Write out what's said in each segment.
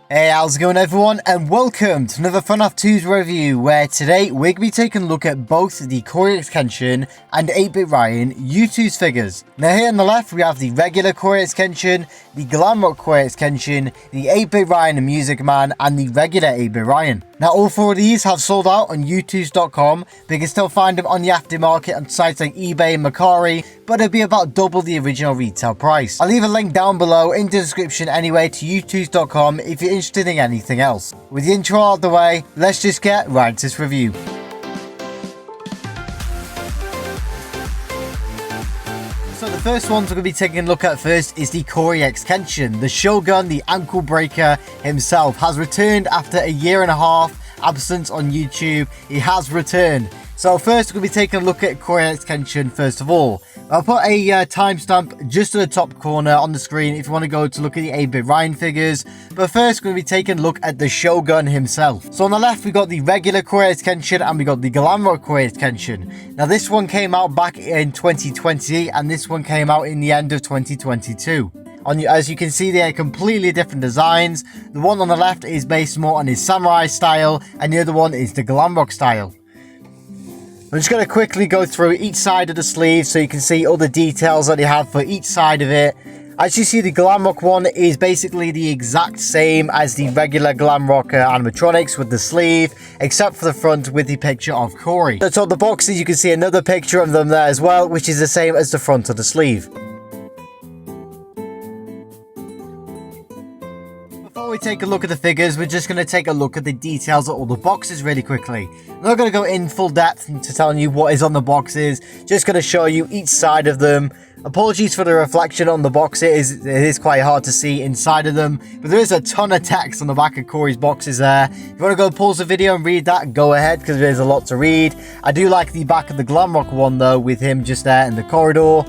Hey, how's it going everyone, and welcome to another FNAF 2's review, where today we're going to be taking a look at both the CoryxKenshin and bitryan Youtooz figures. Now here on the left we have the regular CoryxKenshin, the Glamrock CoryxKenshin, the bitryan Music Man, and the regular bitryan. Now all four of these have sold out on Youtooz.com, but you can still find them on the aftermarket on sites like eBay and Mercari, but it'll be about double the original retail price. I'll leave a link down below in the description anyway to Youtooz.com if you're interested in anything else. With the intro out of the way, let's just get right into this review. So the first ones we're going to be taking a look at first is the CoryxKenshin. The Shogun, the ankle breaker himself, has returned after a year and a half absence on YouTube. He has returned. So first we're going to be taking a look at CoryxKenshin first of all. I'll put a timestamp just at the top corner on the screen if you want to go to look at the bitryan figures. But first we're going to be taking a look at the Shogun himself. So on the left we got the regular CoryxKenshin and we got the Glamrock CoryxKenshin. Now this one came out back in 2020 and this one came out in the end of 2022. As you can see, they are completely different designs. The one on the left is based more on his samurai style and the other one is the Glamrock style. I'm just going to quickly go through each side of the sleeve so you can see all the details that they have for each side of it. As you see, the Glamrock one is basically the exact same as the regular Glamrock animatronics with the sleeve, except for the front with the picture of Cory. So on the boxes you can see another picture of them there as well, which is the same as the front of the sleeve. Before we take a look at the figures, we're just going to take a look at the details of all the boxes really quickly. I'm not going to go in full depth into telling you what is on the boxes, just going to show you each side of them. Apologies for the reflection on the box, it is quite hard to see inside of them, but there is a ton of text on the back of Cory's boxes there. If you want to go pause the video and read that, go ahead, because there's a lot to read. I do like the back of the Glamrock one though, with him just there in the corridor,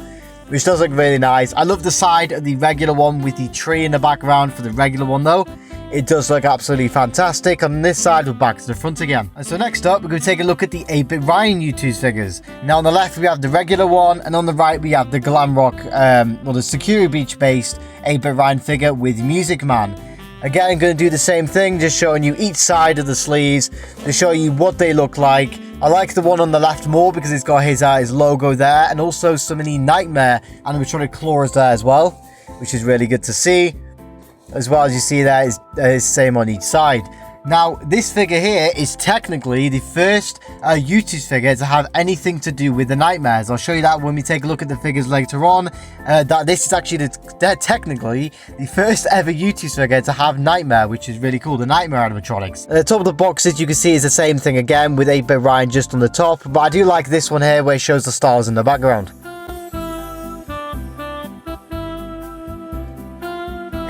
which does look really nice. I love the side of the regular one with the tree in the background for the regular one though. It does look absolutely fantastic. On this side, we're back to the front again. And so next up, we're going to take a look at the bitryan Youtooz figures. Now on the left, we have the regular one, and on the right, we have the Glamrock, the Security Beach based bitryan figure with Music Man. Again, I'm going to do the same thing, just showing you each side of the sleeves to show you what they look like. I like the one on the left more because it's got his logo there, and also some of the Nightmare animatronic claws there as well, which is really good to see. As well as you see that is same on each side. Now this figure here is technically the first Youtooz figure to have anything to do with the nightmares. I'll show you that when we take a look at the figures later on. That this is actually technically the first ever Youtooz figure to have Nightmare, which is really cool. The Nightmare animatronics. At the top of the boxes you can see is the same thing again with bitryan just on the top, but I do like this one here where it shows the stars in the background.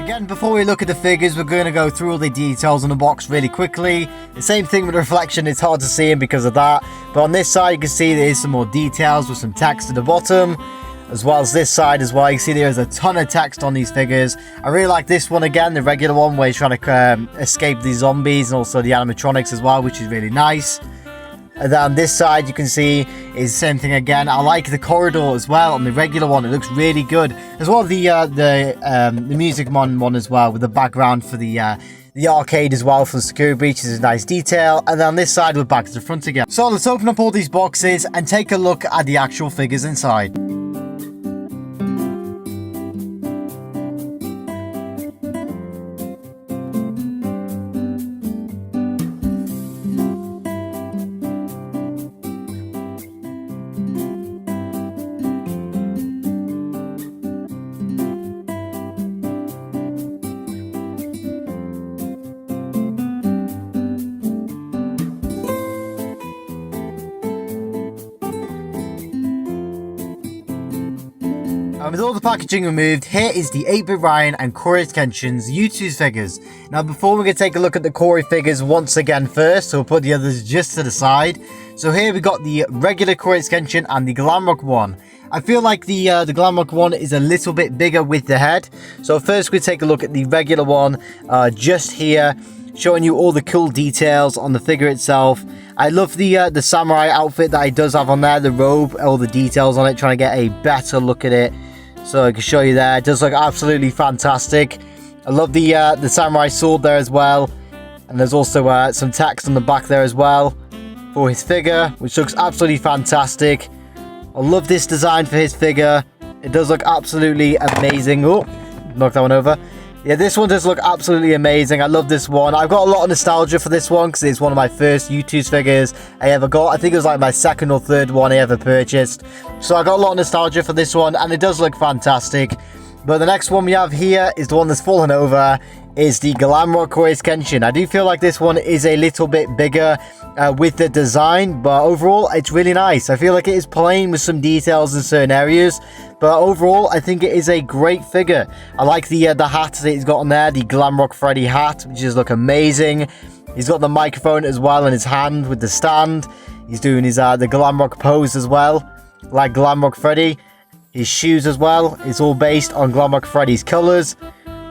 Again, before we look at the figures, we're going to go through all the details on the box really quickly. The same thing with the reflection, it's hard to see him because of that. But on this side, you can see there is some more details with some text at the bottom. As well as this side as well, you can see there is a ton of text on these figures. I really like this one again, the regular one, where he's trying to escape the zombies and also the animatronics as well, which is really nice. And then on this side you can see is the same thing again. I like the corridor as well on the regular one, it looks really good. As well as the Music Man one as well, with the background for the arcade as well for the security breach is a nice detail. And then on this side we're back to the front again. So let's open up all these boxes and take a look at the actual figures inside. And with all the packaging removed, here is the bitryan and CoryxKenshin's Youtooz figures. Now before we're going to take a look at the Cory figures once again first, so we'll put the others just to the side. So here we got the regular CoryxKenshin and the Glamrock one. I feel like the Glamrock one is a little bit bigger with the head. So first we take a look at the regular one just here, showing you all the cool details on the figure itself. I love the samurai outfit that he does have on there, the robe, all the details on it, trying to get a better look at it. So I can show you there. It does look absolutely fantastic. I love the samurai sword there as well. And there's also some text on the back there as well for his figure, which looks absolutely fantastic. I love this design for his figure. It does look absolutely amazing. Oh, knocked that one over. Yeah, this one does look absolutely amazing. I love this one. I've got a lot of nostalgia for this one because it's one of my first Youtooz figures I ever got. I think it was like my second or third one I ever purchased. So I got a lot of nostalgia for this one, and it does look fantastic. But the next one we have here is the one that's fallen over, is the Glamrock CoryxKenshin. I do feel like this one is a little bit bigger with the design, but overall it's really nice. I feel like it is plain with some details in certain areas, but overall I think it is a great figure. I like the hat that he's got on there, the Glamrock Freddy hat, which just look amazing. He's got the microphone as well in his hand with the stand. He's doing his the Glamrock pose as well, like Glamrock Freddy. His shoes as well, it's all based on Glamrock Freddy's colours,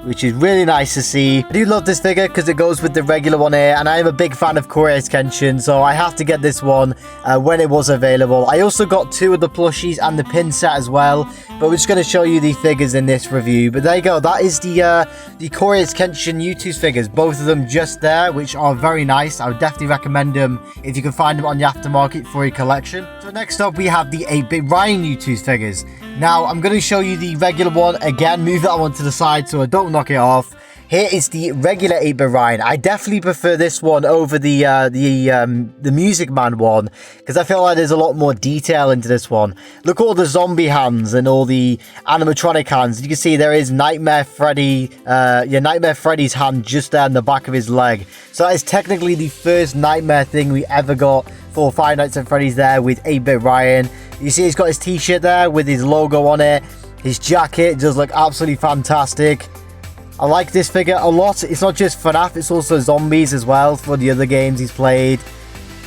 which is really nice to see. I do love this figure because it goes with the regular one here, and I am a big fan of CoryxKenshin, so I have to get this one when it was available. I also got 2 of the plushies and the pin set as well, but we're just going to show you the figures in this review. But there you go, that is the CoryxKenshin Youtooz figures, both of them just there, which are very nice. I would definitely recommend them if you can find them on the aftermarket for your collection. So next up we have the 8bitryan Youtooz figures. Now, I'm going to show you the regular one. Again, move that one to the side so I don't knock it off. Here is the regular 8bitryan. I definitely prefer this one over the Music Man one, because I feel like there's a lot more detail into this one. Look at all the zombie hands and all the animatronic hands. You can see there is Nightmare Freddy, Nightmare Freddy's hand just there in the back of his leg. So that is technically the first Nightmare thing we ever got for Five Nights at Freddy's there with 8bitryan. You see he's got his t-shirt there with his logo on it. His jacket does look absolutely fantastic. I like this figure a lot. It's not just FNAF, it's also zombies as well for the other games he's played.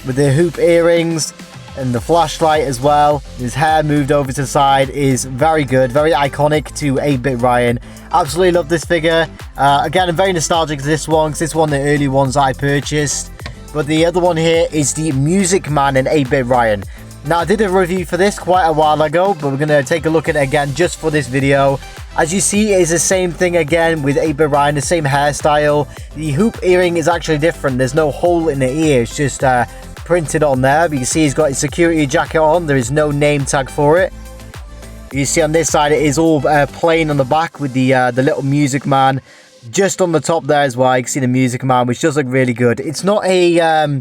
With the hoop earrings and the flashlight as well. His hair moved over to the side is very good. Very iconic to 8bitryan. Absolutely love this figure. Again, I'm very nostalgic to this one because it's one of the early ones I purchased. But the other one here is the Music Man in 8bitryan. Now, I did a review for this quite a while ago, but we're going to take a look at it again just for this video. As you see, it is the same thing again with 8bitryan, the same hairstyle. The hoop earring is actually different. There's no hole in the ear. It's just printed on there. But you can see he's got his security jacket on. There is no name tag for it. You see on this side, it is all plain on the back with the little Music Man. Just on the top there as well, you can see the Music Man, which does look really good. It's not a...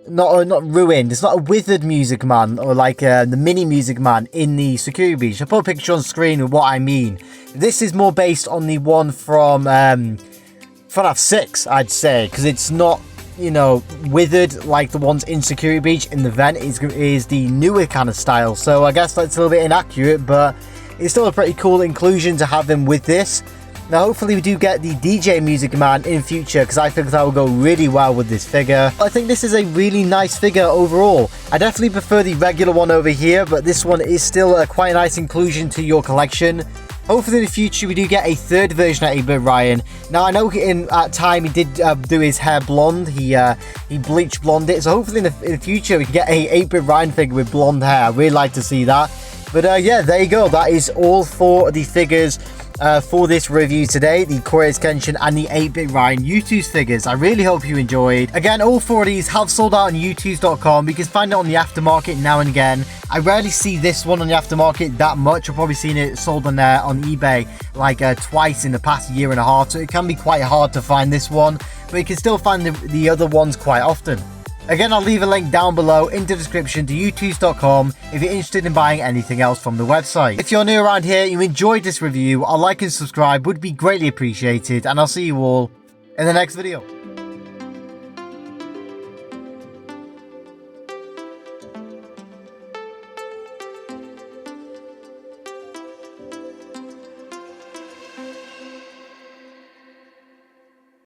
not ruined. It's not a withered Music Man or like the mini Music Man in the security breach. I'll put a picture on screen with what I mean. This is more based on the one from FNAF 6, I'd say, because it's not, you know, withered like the ones in security breach. In the vent is the newer kind of style, so I guess that's a little bit inaccurate, but it's still a pretty cool inclusion to have them with this. Now, hopefully we do get the DJ Music Man in future, because I think that will go really well with this figure. I think this is a really nice figure overall. I definitely prefer the regular one over here, but this one is still a quite nice inclusion to your collection. Hopefully in the future we do get a third version of 8bitryan. Now, I know at time he did do his hair blonde. He bleached blonde it. So hopefully in the future we can get a 8bitryan figure with blonde hair. I'd really like to see that. But yeah, there you go. That is all for the figures for this review today, the CoryxKenshin and the 8bitryan Youtooz figures. I really hope you enjoyed. Again, all 4 of these have sold out on Youtooz.com. You can find it on the aftermarket now and again. I rarely see this one on the aftermarket that much. I've probably seen it sold on eBay like twice in the past year and a half, so it can be quite hard to find this one, but you can still find the other ones quite often. Again, I'll leave a link down below in the description to Youtooz.com if you're interested in buying anything else from the website. If you're new around here, you enjoyed this review, a like and subscribe would be greatly appreciated, and I'll see you all in the next video.